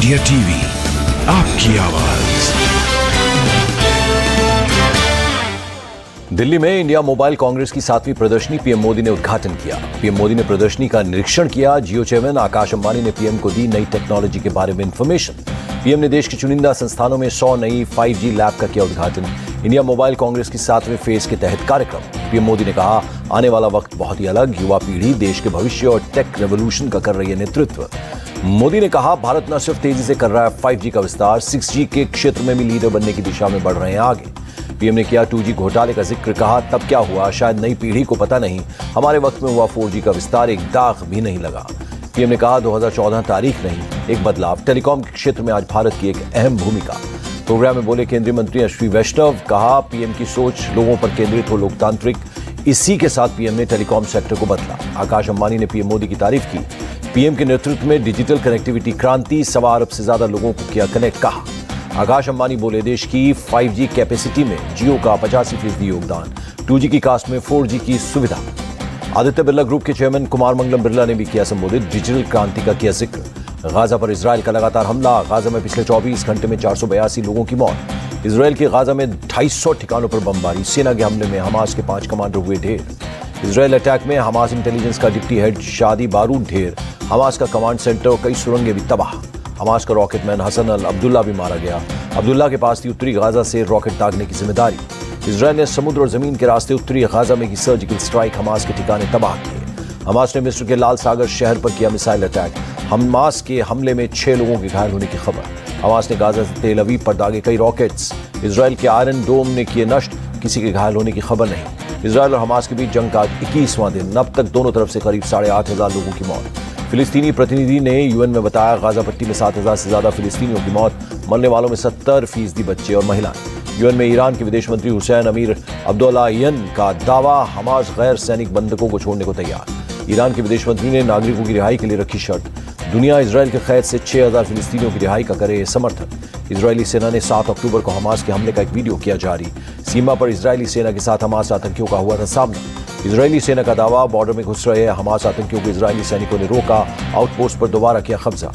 India TV, आपकी आवाज। दिल्ली में इंडिया मोबाइल कांग्रेस की 7वीं प्रदर्शनी पीएम मोदी ने उद्घाटन किया। पीएम मोदी ने प्रदर्शनी का निरीक्षण किया। जियो चेयरमैन आकाश अंबानी ने पीएम को दी नई टेक्नोलॉजी के बारे में इंफॉर्मेशन। पीएम ने देश के चुनिंदा संस्थानों में 100 नई 5G लैब का किया उद्घाटन। इंडिया मोबाइल कांग्रेस की 7वें फेज के तहत कार्यक्रम। पीएम मोदी ने कहा, आने वाला वक्त बहुत ही अलग, युवा पीढ़ी देश के भविष्य और टेक रेवोल्यूशन का कर रही है नेतृत्व। मोदी ने कहा, भारत न सिर्फ तेजी से कर रहा है 5G का विस्तार, 6G के क्षेत्र में भी लीडर बनने की दिशा में बढ़ रहे हैं आगे। पीएम ने किया 2G घोटाले का जिक्र। कहा, तब क्या हुआ शायद नई पीढ़ी को पता नहीं, हमारे वक्त में हुआ 4G का विस्तार एक दाग भी नहीं लगा। पीएम ने कहा, 2014 तारीख नहीं, एक बदलाव। टेलीकॉम के क्षेत्र में आज भारत की एक अहम भूमिका। प्रोग्राम में बोले केंद्रीय मंत्री अश्विनी वैष्णव। कहा, पीएम की सोच लोगों पर केंद्रित हो, लोकतांत्रिक। इसी के साथ पीएम ने टेलीकॉम सेक्टर को बदला। आकाश अंबानी ने पीएम मोदी की तारीफ की। पीएम के नेतृत्व में डिजिटल कनेक्टिविटी क्रांति, 1.25 अरब से ज्यादा लोगों को किया कनेक्ट। कहा, आकाश अंबानी बोले, देश की 5G कैपेसिटी में जियो का 85% योगदान, 2G की कास्ट में 4G की सुविधा। आदित्य बिरला ग्रुप के चेयरमैन कुमार मंगलम बिरला ने भी किया संबोधित। डिजिटल क्रांति का किया जिक्र। गाजा पर इजरायल का लगातार हमला। गाजा में पिछले 24 घंटे में 482 लोगों की मौत। इजरायल के गाजा में 250 ठिकानों पर बमबारी। सेना के हमले में हमास के 5 कमांडर हुए ढेर। इजरायल अटैक में हमास इंटेलिजेंस का डिप्टी हेड शादी बारूद ढेर। हमास का कमांड सेंटर और कई सुरंगें भी तबाह। हमास का रॉकेटमैन हसन अल अब्दुल्ला भी मारा गया। अब्दुल्ला के पास थी उत्तरी गाजा से रॉकेट दागने की जिम्मेदारी। इजरायल ने समुद्र और जमीन के रास्ते उत्तरी गाजा में की सर्जिकल स्ट्राइक। हमास के ठिकाने तबाह किए। हमास ने मिस्र के लाल सागर शहर पर किया मिसाइल अटैक। हमास के हमले में 6 लोगों के घायल होने की खबर। हमास ने गाजा से तेल अवीव पर दागे कई रॉकेट्स। इजरायल के आयरन डोम ने किए नष्ट, किसी के घायल होने की खबर नहीं। इजरायल और हमास के बीच जंग का 21वां दिन। अब तक दोनों तरफ से करीब 8,500 लोगों की मौत। फिलिस्तीनी प्रतिनिधि ने यूएन में बताया, गाजा पट्टी में 7,000 से ज्यादा फिलिस्तीनियों की मौत। मरने वालों में 70% बच्चे और महिलाएं। यूएन में ईरान के विदेश मंत्री हुसैन अमीर अब्दुल्लाहियन का दावा, हमास गैर सैनिक बंधकों को छोड़ने को तैयार। ईरान के विदेश मंत्री ने नागरिकों की रिहाई के लिए रखी शर्त। दुनिया इजरायल के कैद से 6,000 फिलिस्तीनियों की रिहाई का करे समर्थन। इजरायली सेना ने 7 अक्टूबर को हमास के हमले का एक वीडियो किया जारी। सीमा पर इजरायली सेना के साथ हमास आतंकियों का हुआ था सामना। इजरायली सेना का दावा, बॉर्डर में घुस रहे हमास आतंकियों को इजरायली सैनिकों ने रोका। आउटपोस्ट पर दोबारा किया कब्जा।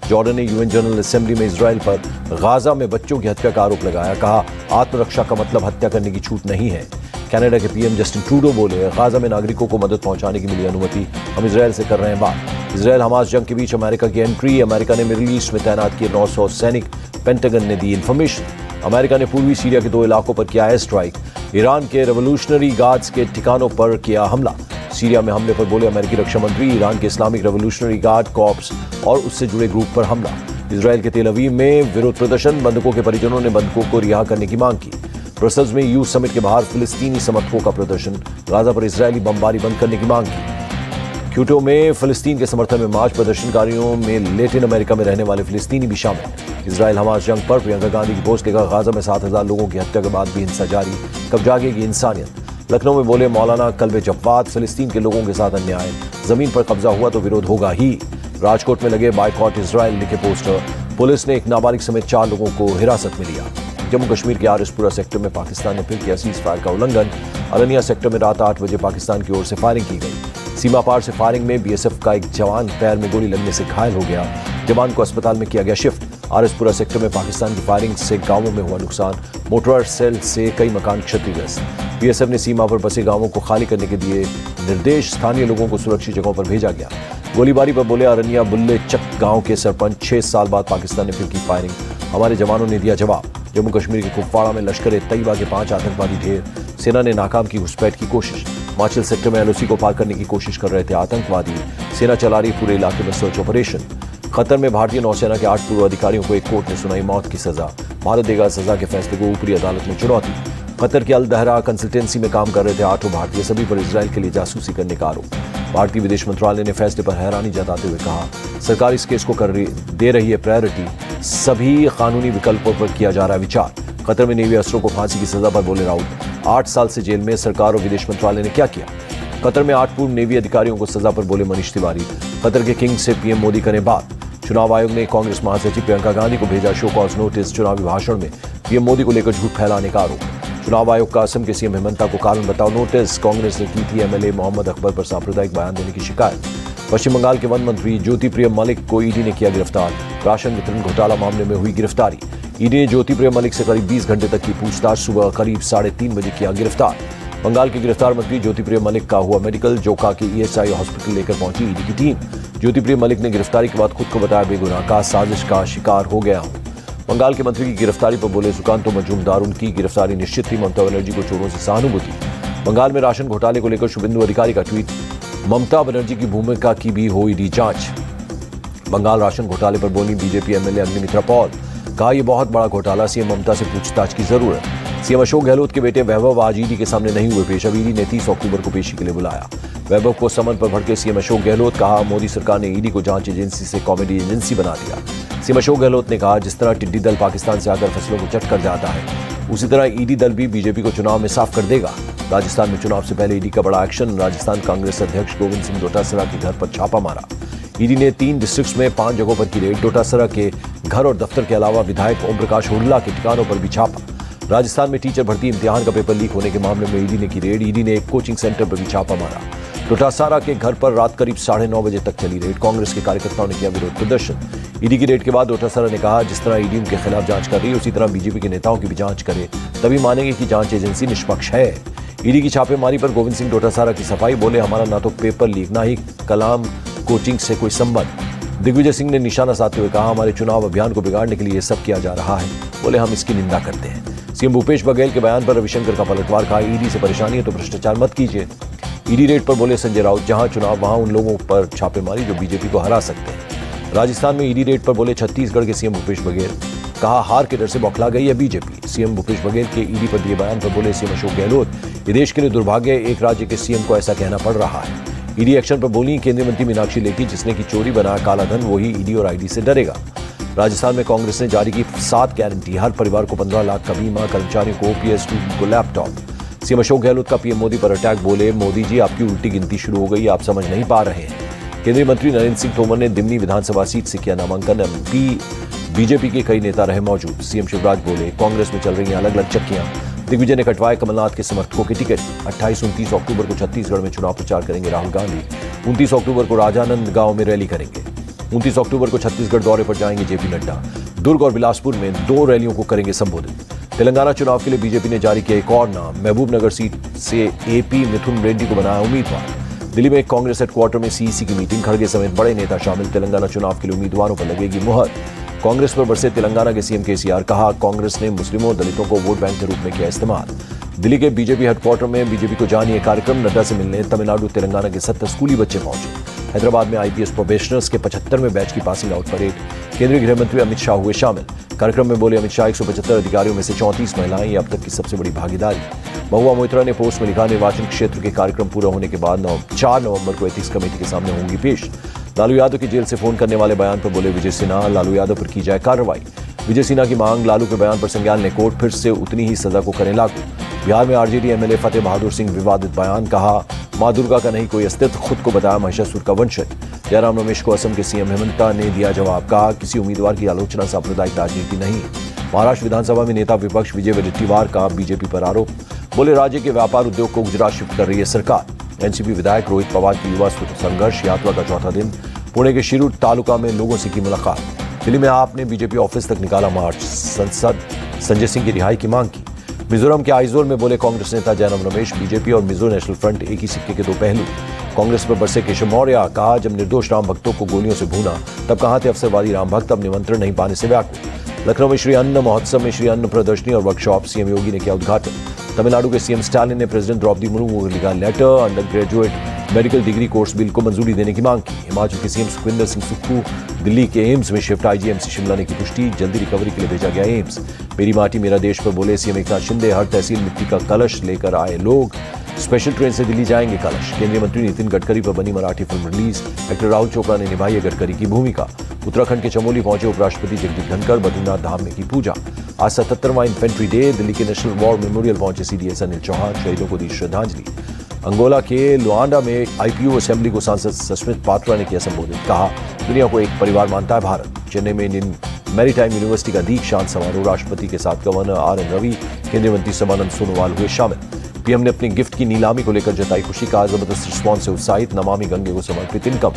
जॉर्डन ने यूएन जनरल असेंबली में इजरायल पर गाजा में बच्चों की हत्या का आरोप लगाया। कहा, आत्मरक्षा का मतलब हत्या करने की छूट नहीं है। कनाडा के पीएम जस्टिन ट्रूडो बोले, गाजा में नागरिकों को मदद पहुंचाने की मिली अनुमति, हम इजरायल से कर रहे हैं बात। इजरायल हमास जंग के बीच अमेरिका की एंट्री। अमेरिका ने मिडिल ईस्ट में तैनात किए 900 सैनिक। पेंटागन ने दी इंफॉर्मेशन। अमेरिका ने पूर्वी सीरिया के 2 इलाकों पर किया एयर स्ट्राइक। ईरान के रेवोल्यूशनरी गार्ड्स के ठिकानों पर किया हमला। सीरिया में हमले पर बोले अमेरिकी रक्षा मंत्री, ईरान के इस्लामिक रेवोल्यूशनरी गार्ड कॉर्प्स और उससे जुड़े ग्रुप पर हमला। इजरायल के तेल अवीव में विरोध प्रदर्शन। बंधकों के परिजनों ने बंधकों को रिहा करने की मांग की। ब्रसेल्स में यूथ समिट के बाहर फिलिस्तीनी समर्थकों का प्रदर्शन। गाजा पर इजरायली बमबारी बंद करने की मांग की। क्यूटो में फिलिस्तीन के समर्थन में मार्च। प्रदर्शनकारियों में लेटिन अमेरिका में रहने वाले फिलिस्तीनी भी शामिल। इजरायल हमास जंग पर प्रियंका गांधी की पोस्ट लेकर, गाजा में 7,000 लोगों की हत्या के बाद भी हिंसा जारी, कब जागेगी इंसानियत। लखनऊ में बोले मौलाना कल्बे जव्वाद, फिलिस्तीन के लोगों के साथ अन्याय, जमीन पर कब्जा हुआ तो विरोध होगा ही। राजकोट में लगे बायकॉट इजरायल लिखे पोस्टर। पुलिस ने एक नाबालिग समेत 4 लोगों को हिरासत में लिया। जम्मू कश्मीर के आरएसपुरा सेक्टर में पाकिस्तान ने फिर किया सीज फायर का उल्लंघन। अरनिया सेक्टर में रात 8 बजे पाकिस्तान की ओर से फायरिंग की गई। सीमा पार से फायरिंग में बीएसएफ का एक जवान पैर में गोली लगने से घायल हो गया। जवान को अस्पताल में किया गया शिफ्ट। आरएसपुरा सेक्टर में पाकिस्तान की फायरिंग से गांवों में हुआ नुकसान। मोटरर सेल से कई मकान क्षतिग्रस्त। बीएसएफ ने सीमा पर बसे गांवों को खाली करने के दिए निर्देश। स्थानीय लोगों को सुरक्षित जगहों पर भेजा गया। गोलीबारी पर बोले अरनिया बुल्ले चक गांव के सरपंच, 6 साल बाद पाकिस्तान ने फिर की फायरिंग, हमारे जवानों ने दिया जवाब। जम्मू कश्मीर के कुपवाड़ा में लश्कर ए तैयबा के 5 आतंकवादी ढेर। सेना ने नाकाम की घुसपैठ की कोशिश। हिमाचल सेक्टर में एलओसी को पार करने की कोशिश कर रहे थे आतंकवादी। सेना चला रही पूरे इलाके में सर्च ऑपरेशन। कतर में भारतीय नौसेना के 8 पूर्व अधिकारियों को एक कोर्ट ने सुनाई मौत की सजा। भारत देगा सजा के फैसले को ऊपरी अदालत में चुनौती। कतर के अल दहरा कंसल्टेंसी में काम कर रहे थे 8 भारतीय, सभी पर इजरायल के लिए जासूसी करने का आरोप। भारतीय विदेश मंत्रालय ने फैसले पर हैरानी जताते हुए कहा, सरकार इस केस को दे रही है प्रायोरिटी, सभी कानूनी विकल्पों पर किया जा रहा है विचार। कतर में नेवी अफसरों को फांसी की सजा पर बोले राउत, 8 साल से जेल में। सरकार और विदेश मंत्रालय ने क्या किया? कतर में 8 पूर्व नेवी अधिकारियों को सजा पर बोले मनीष तिवारी। कतर के किंग से पीएम मोदी करें बात। चुनाव आयोग ने कांग्रेस महासचिव प्रियंका गांधी को भेजा शो कॉज नोटिस। चुनावी भाषण में पीएम मोदी को लेकर झूठ फैलाने का आरोप। चुनाव आयोग का असम के सीएम हेमंता को कारण बताओ नोटिस। कांग्रेस ने की थी एमएलए मोहम्मद अकबर पर सांप्रदायिक बयान देने की शिकायत। पश्चिम बंगाल के वन मंत्री ज्योतिप्रिय मलिक को ईडी ने किया गिरफ्तार। राशन वितरण घोटाला मामले में हुई गिरफ्तारी। ईडी ने ज्योतिप्रिय मलिक से करीब 20 घंटे तक की पूछताछ सुबह करीब 3:30 बजे किया गिरफ्तार। बंगाल के गिरफ्तार मंत्री ज्योतिप्रिय मलिक का हुआ मेडिकल। जोका के ईएसआई हॉस्पिटल लेकर पहुंची ईडी की टीम। ज्योतिप्रिय मलिक ने गिरफ्तारी के बाद खुद को बताया बेगुनाह, कहा साजिश का शिकार हो गया हूं। बंगाल के मंत्री की गिरफ्तारी पर बोले सुकांतो मजूमदार, उनकी गिरफ्तारी निश्चित थी। ममता बनर्जी को चोरों से सहानुभूति। बंगाल में राशन घोटाले को लेकर शुभेंदु अधिकारी का ट्वीट। ममता बनर्जी की भूमिका की भी हो ईडी जांच। बंगाल राशन घोटाले पर बोली बीजेपी एमएलए अग्निमित्रा पॉल, कहा यह बहुत बड़ा घोटाला, सीएम ममता से पूछताछ की जरूरत। सीएम अशोक गहलोत के बेटे वैभव आज ईडी के सामने नहीं हुए पेश। अब ईडी ने 30 अक्टूबर को पेशी के लिए बुलाया। वैभव को समन पर भड़के सीएम अशोक गहलोत, कहा मोदी सरकार ने ईडी को जांच एजेंसी से कॉमेडी एजेंसी बना दिया। सीएम अशोक गहलोत ने कहा जिस तरह टिड्डी दल पाकिस्तान से आकर फसलों को चट कर जाता है, उसी तरह ईडी दल भी बीजेपी को चुनाव में साफ कर देगा। राजस्थान में चुनाव से पहले ईडी का बड़ा एक्शन। राजस्थान कांग्रेस अध्यक्ष गोविंद सिंह डोटासरा के घर पर छापा मारा। ईडी ने 3 डिस्ट्रिक्ट्स में 5 जगहों पर की रेड। डोटासरा के घर और दफ्तर के अलावा विधायक ओम प्रकाश हुड्डा के ठिकानों पर भी छापा। राजस्थान में टीचर भर्ती इम्तिहान का पेपर लीक होने के मामले में ईडी ने की रेड। ईडी ने एक कोचिंग सेंटर पर भी छापा मारा। डोटासरा के घर पर रात करीब 9:30 बजे तक चली रेड। कांग्रेस के कार्यकर्ताओं ने किया विरोध प्रदर्शन। ईडी की रेड के बाद डोटासरा ने कहा जिस तरह ईडी उनके खिलाफ जांच कर रही है, उसी तरह बीजेपी के नेताओं की भी जांच करे, तभी मानेंगे कि जांच एजेंसी निष्पक्ष है। ईडी की छापेमारी पर गोविंद सिंह डोटासरा की सफाई। बोले हमारा ना तो पेपर लीक, ना ही कलाम कोचिंग से कोई संबंध। दिग्विजय सिंह ने निशाना साधते हुए कहा हमारे चुनाव अभियान को बिगाड़ने के लिए यह सब किया जा रहा है। बोले हम इसकी निंदा करते हैं। सीएम भूपेश बघेल के बयान पर रविशंकर का पलटवार। कहा ईडी से परेशानी है तो भ्रष्टाचार मत कीजिए। ईडी रेड पर बोले संजय राउत, जहां चुनाव वहां उन लोगों पर छापेमारी जो बीजेपी को हरा सकते हैं। राजस्थान में ईडी रेड पर बोले छत्तीसगढ़ के सीएम भूपेश बघेल। कहा हार के डर से बौखला गई है बीजेपी। सीएम भूपेश बघेल के ईडी पर दिए बयान पर बोले सीएम अशोक गहलोत, ये देश के लिए दुर्भाग्य है, एक राज्य के सीएम को ऐसा कहना पड़ रहा है। ईडी एक्शन पर बोली केंद्रीय मंत्री मीनाक्षी लेखी, जिसने की चोरी बनाया काला धन वही ईडी और आईडी से डरेगा। राजस्थान में कांग्रेस ने जारी की 7 गारंटी। हर परिवार को 15 लाख का बीमा, कर्मचारियों को ओपीएस, स्टूडेंट को लैपटॉप। सीएम अशोक गहलोत का पीएम मोदी पर अटैक। बोले मोदी जी आपकी उल्टी गिनती शुरू हो गई, आप समझ नहीं पा रहे हैं। केंद्रीय मंत्री नरेंद्र सिंह तोमर ने दिमनी विधानसभा सीट से किया नामांकन। बीजेपी के कई नेता रहे मौजूद। सीएम शिवराज बोले कांग्रेस में चल रही हैं अलग अलग चक्कियां। दिग्विजय ने कटवाए कमलनाथ के समर्थकों के टिकट। 28-29 अक्टूबर को छत्तीसगढ़ में चुनाव प्रचार करेंगे राहुल गांधी। 29 अक्टूबर को राजानंद गांव में रैली करेंगे। 29 अक्टूबर को छत्तीसगढ़ दौरे पर जाएंगे जेपी नड्डा। दुर्ग और बिलासपुर में 2 रैलियों को करेंगे संबोधित। तेलंगाना चुनाव के लिए बीजेपी ने जारी किया एक और नाम। महबूबनगर सीट से एपी मिथुन रेड्डी को बनाया उम्मीदवार। दिल्ली में कांग्रेस हेडक्वार्टर में सीईसी की मीटिंग। खड़गे समेत बड़े नेता शामिल। तेलंगाना चुनाव के लिए उम्मीदवारों पर लगेगी मुहर। कांग्रेस पर बरसे तेलंगाना के सीएम केसीआर। कहा कांग्रेस ने मुस्लिमों दलितों को वोट बैंक के रूप में किया इस्तेमाल। दिल्ली के बीजेपी हेडक्वार्टर में बीजेपी को जानिए कार्यक्रम। नड्डा से मिलने तमिलनाडु तेलंगाना के 70 स्कूली बच्चे पहुंचे। हैदराबाद में आईपीएस प्रोबेशनर्स के 75वें बैच की पासिंग आउट परेड। केंद्रीय गृह मंत्री अमित शाह हुए शामिल। कार्यक्रम में बोले अमित शाह 175 अधिकारियों में से 34 महिलाएं, ये अब तक की सबसे बड़ी भागीदारी। महुआ मोइत्रा ने पोस्ट में लिखा निर्वाचन क्षेत्र के कार्यक्रम पूरा होने के बाद 4 नवंबर को एथिक्स कमेटी के सामने होंगी पेश। लालू यादव की जेल से फोन करने वाले बयान पर बोले विजय सिन्हा, लालू यादव पर की जाए कार्रवाई। विजय सिन्हा की मांग। लालू के बयान पर संज्ञान ने कोर्ट फिर से उतनी ही सजा को करें लागू। बिहार में आरजेडी एमएलए फतेह बहादुर सिंह विवादित बयान। कहा मां दुर्गा का नहीं कोई अस्तित्व, खुद को बताया महिषासुर का वंशज। जयराम रमेश को असम के सीएम हेमंता ने दिया जवाब। कहा किसी उम्मीदवार की आलोचना सांप्रदायिक राजनीति नहीं। महाराष्ट्र विधानसभा में नेता विपक्ष विजय वडेट्टीवार का बीजेपी पर आरोप। बोले राज्य के व्यापार उद्योग को गुजरात शिफ्ट कर रही है सरकार। एनसीपी विधायक रोहित पवार की युवा संघर्ष यात्रा का चौथा दिन। पुणे के शिरूर तालुका में लोगों से की मुलाकात। दिल्ली में आपने बीजेपी ऑफिस तक निकाला मार्च। संसद संजय सिंह की रिहाई की मांग की। मिजोरम के आइजोल में बोले कांग्रेस नेता जयराम रमेश, बीजेपी और मिजो नेशनल फ्रंट एक ही सिक्के के 2 पहलू। कांग्रेस पर बरसे केशव मौर्य। कहा जब निर्दोष राम भक्तों को गोलियों से भूना तब कहां थे अवसरवादी राम भक्त, अब निमंत्रण नहीं पाने से व्याकुल। लखनऊ में श्री अन्न महोत्सव में श्री अन्न प्रदर्शनी और वर्कशॉप। सीएम योगी ने किया उद्घाटन। तमिलनाडु के सीएम स्टालिन ने प्रेसिडेंट द्रौपदी मुर्मू को लिखा letter. Undergraduate medical degree course bill को मंजूरी देने की मांग की। हिमाचल के सीएम सुखविंदर सिंह सुक्खू दिल्ली के एम्स में शिफ्ट। आईजीएमसी शिमला ने की पुष्टि। जल्दी रिकवरी के लिए भेजा गया एम्स। मेरी माटी मेरा देश पर बोले सीएम एकनाथ शिंदे, हर तहसील मिट्टी का कलश लेकर आए लोग। स्पेशल ट्रेन से दिल्ली जाएंगे कलश। केंद्रीय मंत्री नितिन गडकरी पर बनी Marathi film release. Actor Rahul Chopra ने निभाई है गडकरी की भूमिका। उत्तराखंड के चमोली पहुंचे उपराष्ट्रपति जगदीप धनखड़। बद्रीनाथ धाम में की पूजा। आज 77वां इन्फेंट्री डे। दिल्ली के नेशनल वॉर मेमोरियल पहुंचे सीडीएस अनिल चौहान। शहीदों को दी श्रद्धांजलि। अंगोला के लुआंडा में आईपीयू असेंबली को सांसद सस्मित पात्रा ने किया संबोधित। कहा दुनिया को एक परिवार मानता है भारत। चेन्नई में इंडियन मैरीटाइम यूनिवर्सिटी का दीक्षांत समारोह। राष्ट्रपति के साथ गवर्नर आर एन रवि, केंद्रीय मंत्री सर्बानंद सोनोवाल हुए शामिल। पीएम ने अपनी गिफ्ट की नीलामी को लेकर जताई खुशी, कहा जबरदस्त रिस्पॉन्स से उत्साहित, नमामि गंगे को समर्पित इनकम।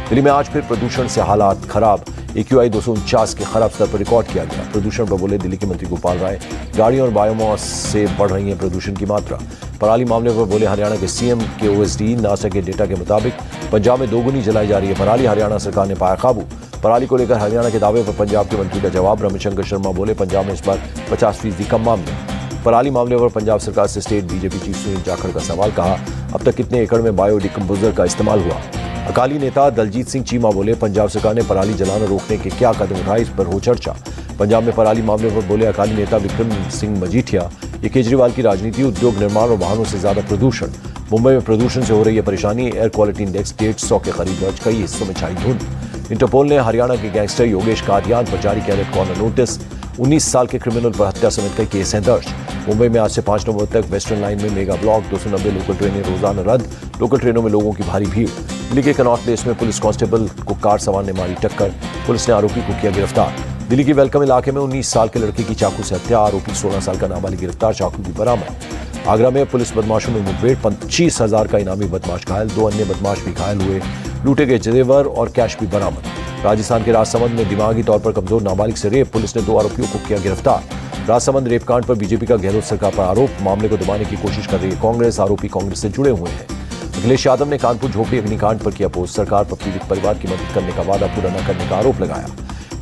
दिल्ली में आज फिर प्रदूषण से हालात खराब, AQI 249 के खराब स्तर पर रिकॉर्ड किया गया। प्रदूषण पर बोले दिल्ली के मंत्री गोपाल राय, गाड़ियों और बायोमास से बढ़ रही है प्रदूषण की मात्रा। पराली मामले पर बोले हरियाणा के CM के OSD, नासा के डेटा के मुताबिक पंजाब में दोगुनी जलाई जा रही है पराली, हरियाणा सरकार ने पाया काबू। पराली को लेकर हरियाणा के दावे पर पंजाब के मंत्री का जवाब, रविशंकर शर्मा बोले पंजाब में इस बार 50% कम मामले। पराली मामले पर पंजाब सरकार से state BJP chief Sunil Jakhar का सवाल, कहा अब तक कितने एकड़ में बायो डिकम्पोजर का इस्तेमाल हुआ। अकाली नेता दलजीत सिंह चीमा बोले पंजाब सरकार ने पराली जलाना रोकने के क्या कदम उठाए, इस पर हो चर्चा। पंजाब में पराली मामले पर बोले अकाली नेता विक्रम सिंह मजीठिया, ये केजरीवाल की राजनीति, उद्योग, निर्माण और वाहनों से ज्यादा प्रदूषण। मुंबई में प्रदूषण से हो रही है परेशानी, एयर क्वालिटी इंडेक्स 150 के करीब दर्ज, कई हिस्सों में छाई धुंध। इंटरपोल ने हरियाणा के गैंगस्टर योगेश कादियान पर जारी किया रेड कॉर्नर नोटिस, 19 साल के क्रिमिनल पर हत्या समेत कई केस हैं दर्ज। मुंबई में आज से 5 नवंबर तक वेस्टर्न लाइन में मेगा ब्लॉक, 290 लोकल ट्रेनें रोजाना रद्द, लोकल ट्रेनों में लोगों की भारी भीड़। दिल्ली के कनॉट प्लेस में पुलिस कांस्टेबल को कार सवार ने मारी टक्कर, पुलिस ने आरोपी को किया गिरफ्तार। दिल्ली के वेलकम इलाके में 19 साल के लड़के की चाकू से हत्या, आरोपी 16 साल का नाबालिग गिरफ्तार, चाकू भी बरामद। आगरा में पुलिस बदमाशों में मुठभेड़, 25,000 का इनामी बदमाश घायल, 2 अन्य बदमाश भी घायल हुए, लूटे गए जेवर और कैश भी बरामद। राजस्थान के राजसमंद में दिमागी तौर पर कमजोर नाबालिग से रेप, पुलिस ने 2 आरोपियों को किया गिरफ्तार। राजसमंद रेप कांड पर बीजेपी का गहलोत सरकार पर आरोप, मामले को दबाने की कोशिश कर रही है कांग्रेस, आरोपी कांग्रेस से जुड़े हुए हैं। अखिलेश यादव ने कानपुर झोपड़ी अग्निकांड पर किया पोस्ट, सरकार पर पीड़ित परिवार की मदद करने का वादा पूरा न करने का आरोप लगाया।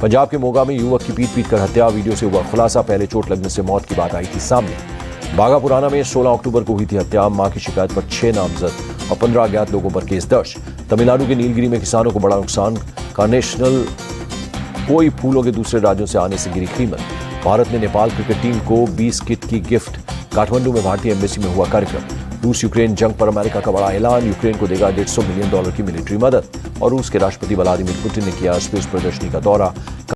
पंजाब के मोगा में युवक की पीट कर हत्या, वीडियो से हुआ खुलासा, पहले चोट लगने से मौत की बात आई थी सामने। बागापुराना में 16 अक्टूबर को हुई थी हत्या, मां की शिकायत पर 6 नामजद और 15 अज्ञात लोगों पर केस दर्ज। तमिलनाडु के नीलगिरी में किसानों को बड़ा नुकसान, कार्नेशनल कोई फूलों के दूसरे राज्यों से आने से गिरी कीमत। भारत ने नेपाल क्रिकेट टीम को 20 किट की गिफ्ट, काठमांडू में भारतीय एम्बेसी में हुआ कार्यक्रम। रूस यूक्रेन जंग पर अमेरिका का बड़ा ऐलान, यूक्रेन को देगा $150 मिलियन की मिलिट्री मदद। और रूस के राष्ट्रपति व्लादिमीर पुतिन ने किया स्पेस प्रदर्शनी का दौरा।